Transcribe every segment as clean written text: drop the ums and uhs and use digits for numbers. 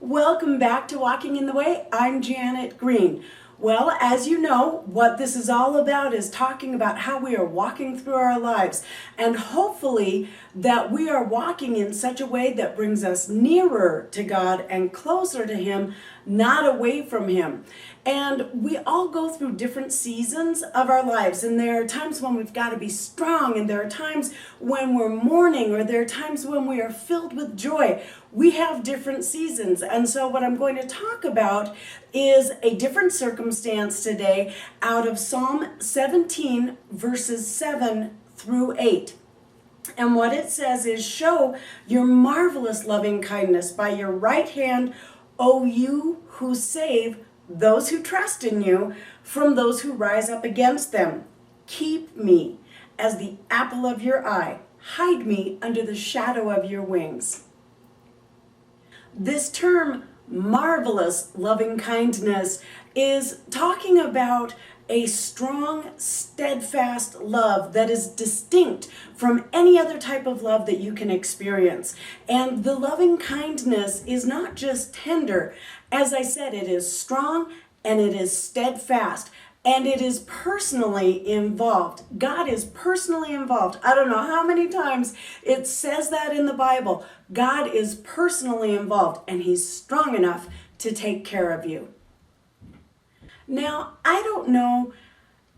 Welcome back to Walking in the Way. I'm Janet Green. Well, as you know, what this is all about is talking about how we are walking through our lives, and hopefully that we are walking in such a way that brings us nearer to God and closer to Him, not away from Him. And we all go through different seasons of our lives, and there are times when we've got to be strong, and there are times when we're mourning, or there are times when we are filled with joy. We have different seasons, and so what I'm going to talk about is a different circumstance today out of Psalm 17, verses 7 through 8. And what it says is, "Show your marvelous loving kindness by your right hand, O you who save those who trust in you from those who rise up against them. Keep me as the apple of your eye. Hide me under the shadow of your wings." This term, marvelous loving kindness, is talking about a strong, steadfast love that is distinct from any other type of love that you can experience. And the loving kindness is not just tender. As I said, it is strong and it is steadfast. And it is personally involved. God is personally involved. I don't know how many times it says that in the Bible. God is personally involved, and He's strong enough to take care of you. Now, I don't know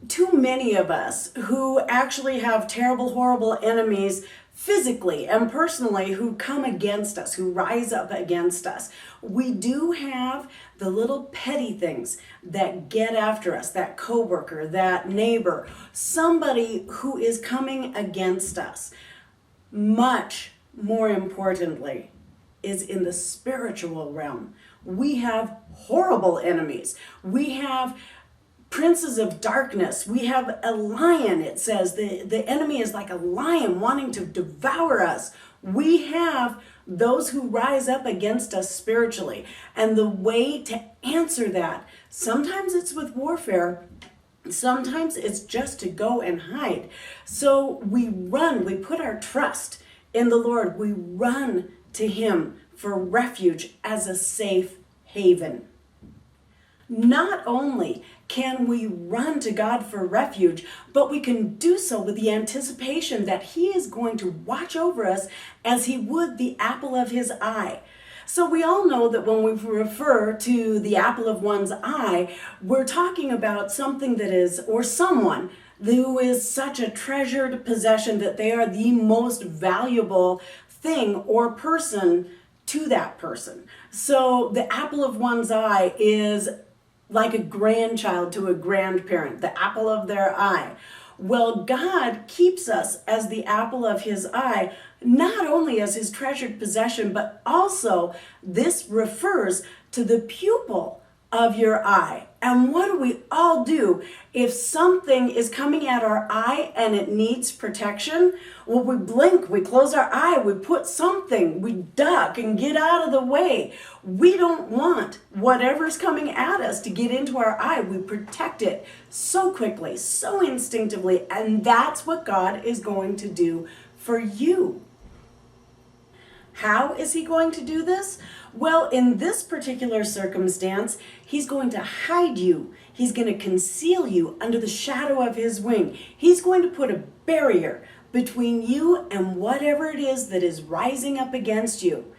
too many of us who actually have terrible, horrible enemies physically and personally who come against us, who rise up against us. We do have the little petty things that get after us, that coworker, that neighbor, somebody who is coming against us. Much more importantly is in the spiritual realm. We have horrible enemies. We have princes of darkness. We have a lion. It says the enemy is like a lion wanting to devour us. We have those who rise up against us spiritually. And the way to answer that, sometimes it's with warfare. Sometimes it's just to go and hide. So we run, we put our trust in the Lord. We run to Him for refuge as a safe haven. Not only can we run to God for refuge, but we can do so with the anticipation that He is going to watch over us as He would the apple of His eye. So we all know that when we refer to the apple of one's eye, we're talking about something that is, or someone who is such a treasured possession that they are the most valuable thing or person to that person. So the apple of one's eye is like a grandchild to a grandparent, the apple of their eye. Well, God keeps us as the apple of His eye, not only as His treasured possession, but also this refers to the pupil of your eye. And what do we all do if something is coming at our eye and it needs protection? Well, we blink, we close our eye, we put something, we duck and get out of the way. We don't want whatever's coming at us to get into our eye. We protect it so quickly, so instinctively, and that's what God is going to do for you. How is He going to do this? Well, in this particular circumstance, He's going to hide you. He's going to conceal you under the shadow of His wing. He's going to put a barrier between you and whatever it is that is rising up against you.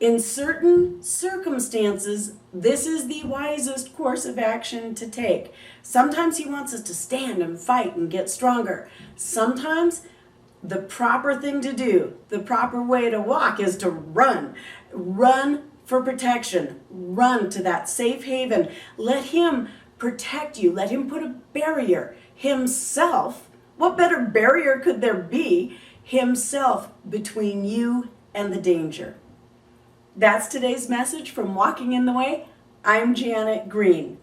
In certain circumstances, this is the wisest course of action to take. Sometimes He wants us to stand and fight and get stronger. Sometimes the proper thing to do, the proper way to walk is to run. Run for protection. Run to that safe haven. Let Him protect you. Let Him put a barrier Himself. What better barrier could there be? Himself between you and the danger. That's today's message from Walking in the Way. I'm Janet Green.